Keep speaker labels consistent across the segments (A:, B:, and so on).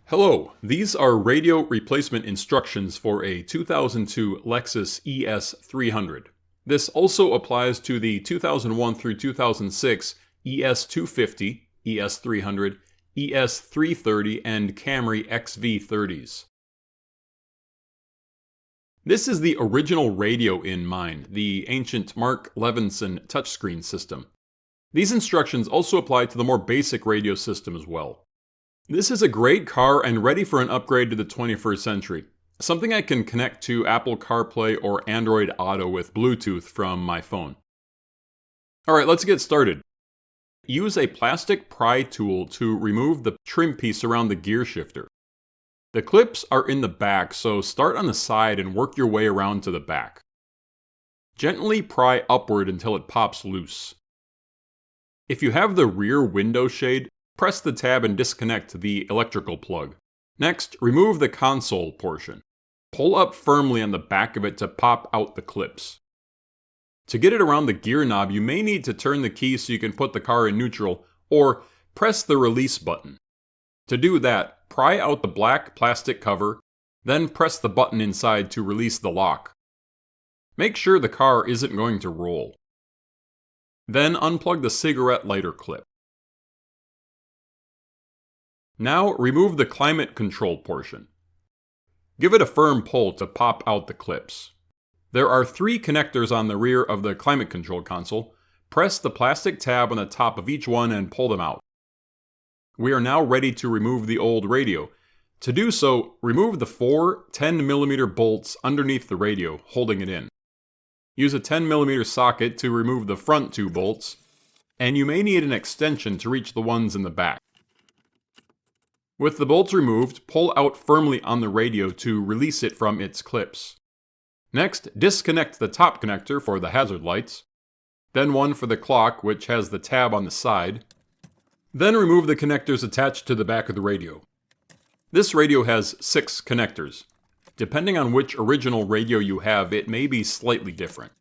A: Hello, these are radio replacement instructions for a 2002 Lexus ES300. This also applies to the 2001 through 2006 ES250, ES300, ES330, and Camry XV30s. This is the original radio in mine, the ancient Mark Levinson touchscreen system. These instructions also apply to the more basic radio system as well. This is a great car and ready for an upgrade to the 21st century. Something I can connect to Apple CarPlay or Android Auto with Bluetooth from my phone. Alright, let's get started. Use a plastic pry tool to remove the trim piece around the gear shifter. The clips are in the back, so start on the side and work your way around to the back. Gently pry upward until it pops loose. If you have the rear window shade, press the tab and disconnect the electrical plug. Next, remove the console portion. Pull up firmly on the back of it to pop out the clips. To get it around the gear knob, you may need to turn the key so you can put the car in neutral, or press the release button. To do that, pry out the black plastic cover, then press the button inside to release the lock. Make sure the car isn't going to roll. Then unplug the cigarette lighter clip. Now remove the climate control portion. Give it a firm pull to pop out the clips. There are 3 connectors on the rear of the climate control console. Press the plastic tab on the top of each one and pull them out. We are now ready to remove the old radio. To do so, remove the 4 10mm bolts underneath the radio, holding it in. Use a 10mm socket to remove the front 2 bolts, and you may need an extension to reach the ones in the back. With the bolts removed, pull out firmly on the radio to release it from its clips. Next, disconnect the top connector for the hazard lights, then one for the clock, which has the tab on the side. Then remove the connectors attached to the back of the radio. This radio has 6 connectors. Depending on which original radio you have, it may be slightly different.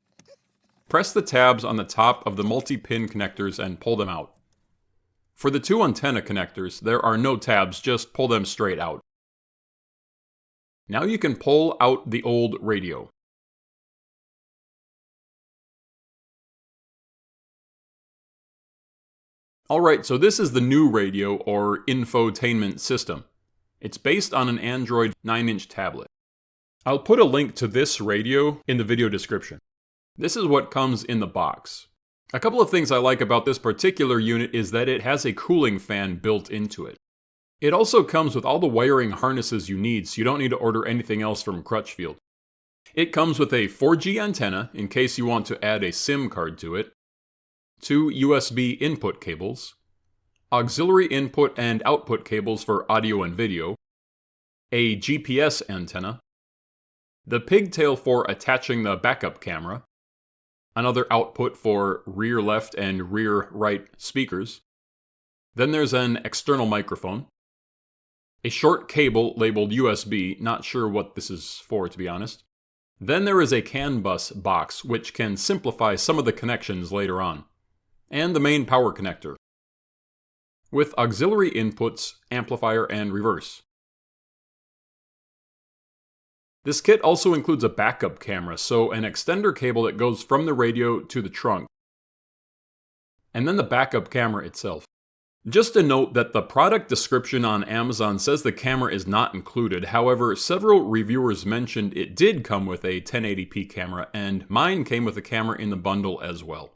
A: Press the tabs on the top of the multi-pin connectors and pull them out. For the 2 antenna connectors, there are no tabs, just pull them straight out. Now you can pull out the old radio. Alright, so this is the new radio or infotainment system. It's based on an Android 9-inch tablet. I'll put a link to this radio in the video description. This is what comes in the box. A couple of things I like about this particular unit is that it has a cooling fan built into it. It also comes with all the wiring harnesses you need, so you don't need to order anything else from Crutchfield. It comes with a 4G antenna in case you want to add a SIM card to it, 2 USB input cables, auxiliary input and output cables for audio and video, a GPS antenna, the pigtail for attaching the backup camera, another output for rear left and rear right speakers. Then there's an external microphone, a short cable labeled USB, not sure what this is for to be honest. Then there is a CAN bus box, which can simplify some of the connections later on, and the main power connector, with auxiliary inputs, amplifier, and reverse. This kit also includes a backup camera, so an extender cable that goes from the radio to the trunk, and then the backup camera itself. Just a note that the product description on Amazon says the camera is not included. However, several reviewers mentioned it did come with a 1080p camera, and mine came with a camera in the bundle as well.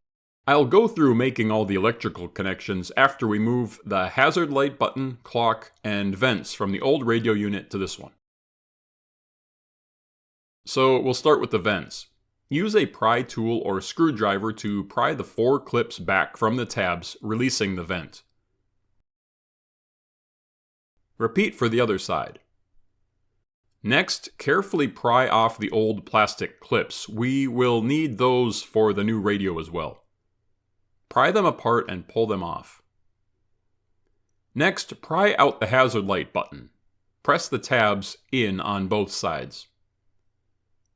A: I'll go through making all the electrical connections after we move the hazard light button, clock, and vents from the old radio unit to this one. So we'll start with the vents. Use a pry tool or screwdriver to pry the 4 clips back from the tabs, releasing the vent. Repeat for the other side. Next, carefully pry off the old plastic clips. We will need those for the new radio as well. Pry them apart and pull them off. Next, pry out the hazard light button. Press the tabs in on both sides.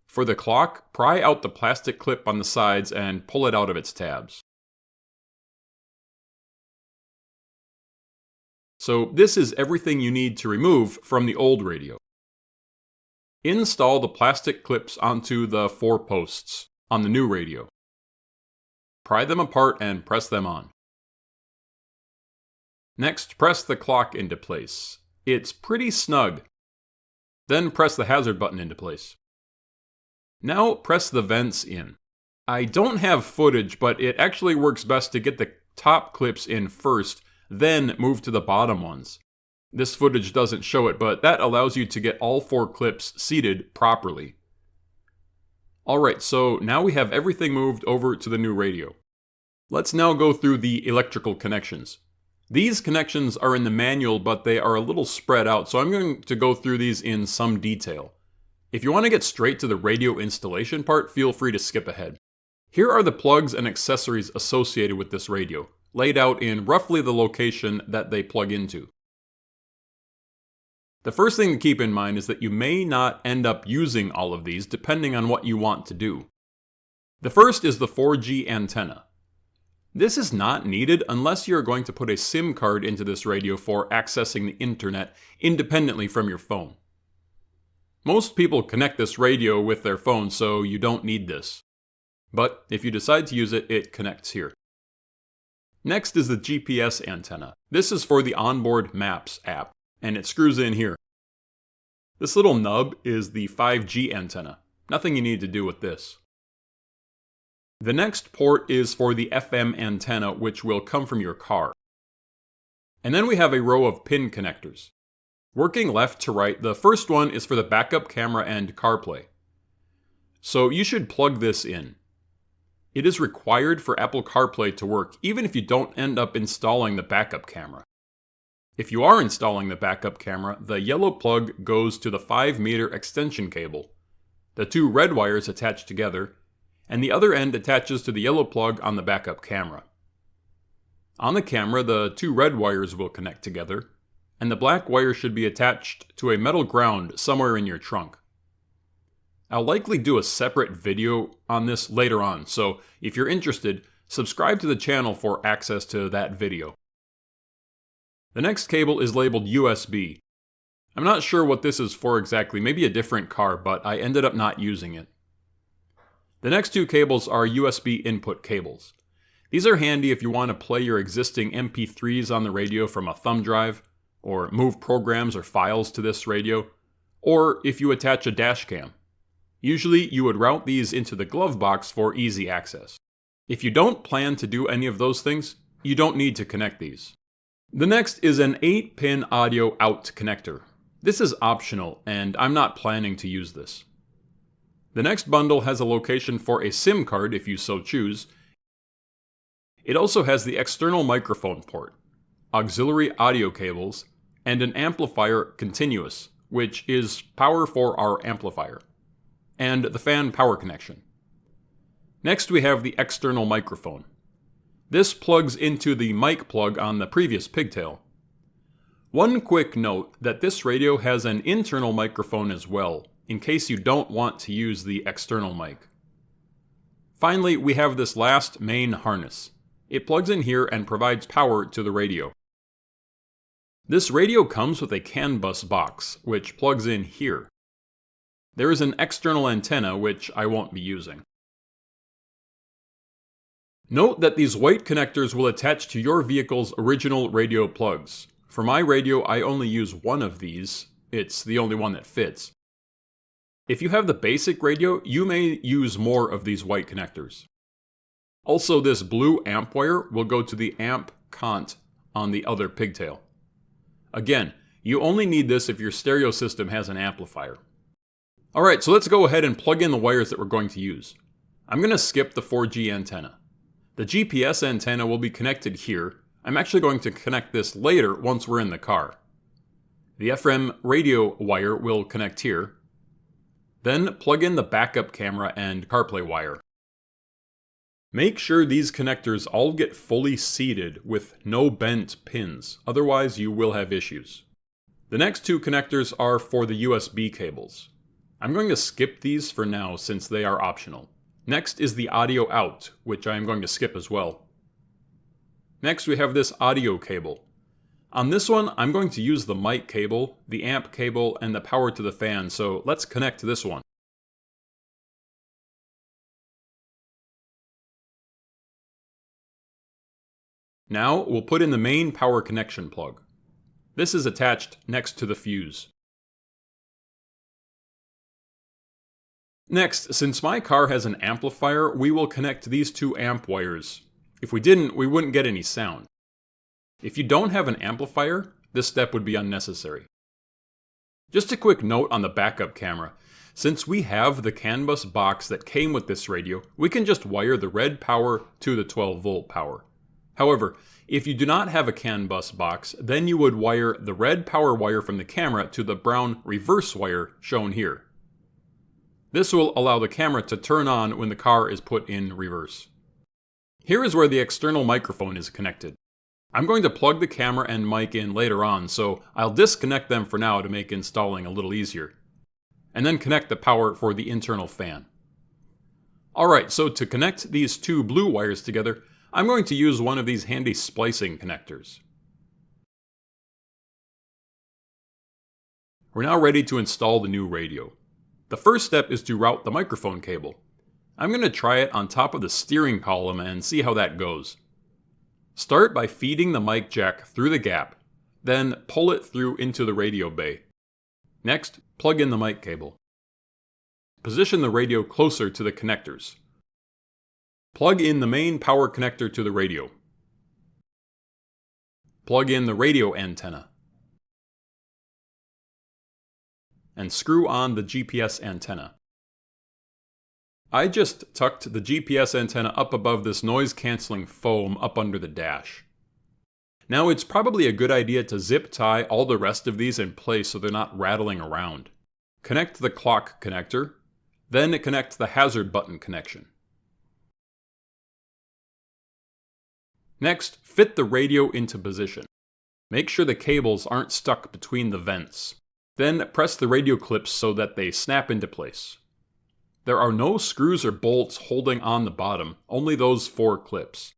A: For the clock, pry out the plastic clip on the sides and pull it out of its tabs. So this is everything you need to remove from the old radio. Install the plastic clips onto the 4 posts on the new radio. Pry them apart and press them on. Next, press the clock into place. It's pretty snug. Then press the hazard button into place. Now press the vents in. I don't have footage, but it actually works best to get the top clips in first, then move to the bottom ones. This footage doesn't show it, but that allows you to get all 4 clips seated properly. Alright, so now we have everything moved over to the new radio. Let's now go through the electrical connections. These connections are in the manual, but they are a little spread out, so I'm going to go through these in some detail. If you want to get straight to the radio installation part, feel free to skip ahead. Here are the plugs and accessories associated with this radio, laid out in roughly the location that they plug into. The first thing to keep in mind is that you may not end up using all of these depending on what you want to do. The first is the 4G antenna. This is not needed unless you're going to put a SIM card into this radio for accessing the internet independently from your phone. Most people connect this radio with their phone, so you don't need this. But if you decide to use it, it connects here. Next is the GPS antenna. This is for the onboard Maps app, and it screws in here. This little nub is the 5G antenna. Nothing you need to do with this. The next port is for the FM antenna, which will come from your car. And then we have a row of pin connectors. Working left to right, the first one is for the backup camera and CarPlay. So you should plug this in. It is required for Apple CarPlay to work, even if you don't end up installing the backup camera. If you are installing the backup camera, the yellow plug goes to the 5-meter extension cable. The 2 red wires attach together, and the other end attaches to the yellow plug on the backup camera. On the camera, the 2 red wires will connect together, and the black wire should be attached to a metal ground somewhere in your trunk. I'll likely do a separate video on this later on, so if you're interested, subscribe to the channel for access to that video. The next cable is labeled USB. I'm not sure what this is for exactly, maybe a different car, but I ended up not using it. The next 2 cables are USB input cables. These are handy if you want to play your existing MP3s on the radio from a thumb drive, or move programs or files to this radio, or if you attach a dash cam. Usually you would route these into the glove box for easy access. If you don't plan to do any of those things, you don't need to connect these. The next is an 8-pin audio out connector. This is optional, and I'm not planning to use this. The next bundle has a location for a SIM card if you so choose. It also has the external microphone port, auxiliary audio cables, and an amplifier continuous, which is power for our amplifier, and the fan power connection. Next we have the external microphone. This plugs into the mic plug on the previous pigtail. One quick note that this radio has an internal microphone as well, in case you don't want to use the external mic. Finally, we have this last main harness. It plugs in here and provides power to the radio. This radio comes with a CAN bus box, which plugs in here. There is an external antenna, which I won't be using. Note that these white connectors will attach to your vehicle's original radio plugs. For my radio, I only use one of these. It's the only one that fits. If you have the basic radio, you may use more of these white connectors. Also, this blue amp wire will go to the amp cont on the other pigtail. Again, you only need this if your stereo system has an amplifier. Alright, so let's go ahead and plug in the wires that we're going to use. I'm going to skip the 4G antenna. The GPS antenna will be connected here. I'm actually going to connect this later once we're in the car. The FM radio wire will connect here. Then plug in the backup camera and CarPlay wire. Make sure these connectors all get fully seated with no bent pins, otherwise you will have issues. The next 2 connectors are for the USB cables. I'm going to skip these for now since they are optional. Next is the audio out, which I am going to skip as well. Next we have this audio cable. On this one, I'm going to use the mic cable, the amp cable, and the power to the fan, so let's connect this one. Now, we'll put in the main power connection plug. This is attached next to the fuse. Next, since my car has an amplifier, we will connect these two amp wires. If we didn't, we wouldn't get any sound. If you don't have an amplifier, this step would be unnecessary. Just a quick note on the backup camera. Since we have the CAN bus box that came with this radio, we can just wire the red power to the 12-volt power. However, if you do not have a CAN bus box, then you would wire the red power wire from the camera to the brown reverse wire shown here. This will allow the camera to turn on when the car is put in reverse. Here is where the external microphone is connected. I'm going to plug the camera and mic in later on, so I'll disconnect them for now to make installing a little easier. And then connect the power for the internal fan. Alright, so to connect these two blue wires together, I'm going to use one of these handy splicing connectors. We're now ready to install the new radio. The first step is to route the microphone cable. I'm going to try it on top of the steering column and see how that goes. Start by feeding the mic jack through the gap, then pull it through into the radio bay. Next, plug in the mic cable. Position the radio closer to the connectors. Plug in the main power connector to the radio. Plug in the radio antenna. And screw on the GPS antenna. I just tucked the GPS antenna up above this noise-canceling foam up under the dash. Now it's probably a good idea to zip tie all the rest of these in place so they're not rattling around. Connect the clock connector, then connect the hazard button connection. Next, fit the radio into position. Make sure the cables aren't stuck between the vents. Then press the radio clips so that they snap into place. There are no screws or bolts holding on the bottom, only those 4 clips.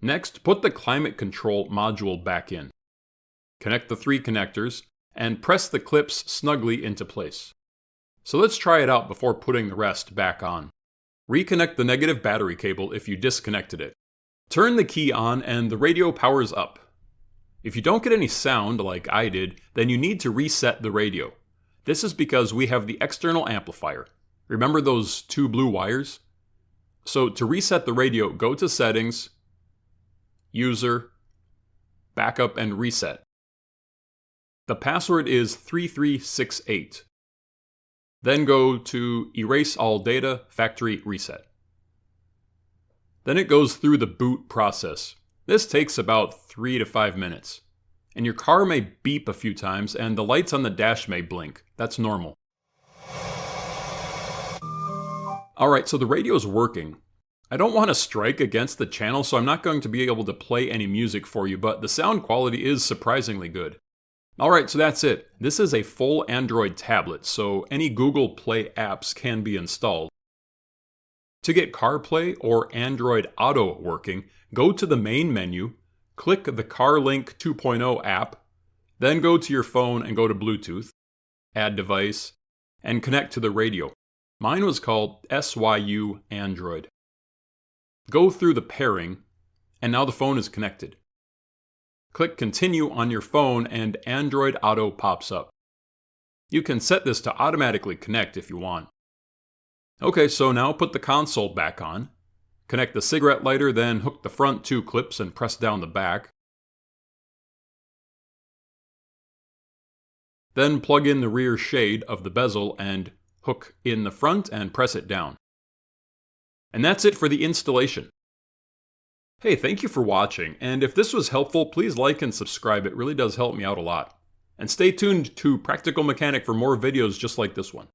A: Next, put the climate control module back in. Connect the 3 connectors, and press the clips snugly into place. So let's try it out before putting the rest back on. Reconnect the negative battery cable if you disconnected it. Turn the key on and the radio powers up. If you don't get any sound, like I did, then you need to reset the radio. This is because we have the external amplifier. Remember those 2 blue wires? So to reset the radio, go to Settings, User, Backup and Reset. The password is 3368. Then go to Erase All Data, Factory Reset. Then it goes through the boot process. This takes about 3 to 5 minutes. And your car may beep a few times and the lights on the dash may blink. That's normal. Alright, so the radio's working. I don't want to strike against the channel, so I'm not going to be able to play any music for you, but the sound quality is surprisingly good. Alright, so that's it. This is a full Android tablet, so any Google Play apps can be installed. To get CarPlay or Android Auto working, go to the main menu, click the CarLink 2.0 app, then go to your phone and go to Bluetooth, add device, and connect to the radio. Mine was called SYU Android. Go through the pairing, and now the phone is connected. Click Continue on your phone and Android Auto pops up. You can set this to automatically connect if you want. Okay, so now put the console back on. Connect the cigarette lighter, then hook the front 2 clips and press down the back. Then plug in the rear shade of the bezel and hook in the front and press it down. And that's it for the installation. Hey, thank you for watching, and if this was helpful, please like and subscribe. It really does help me out a lot. And stay tuned to Practical Mechanic for more videos just like this one.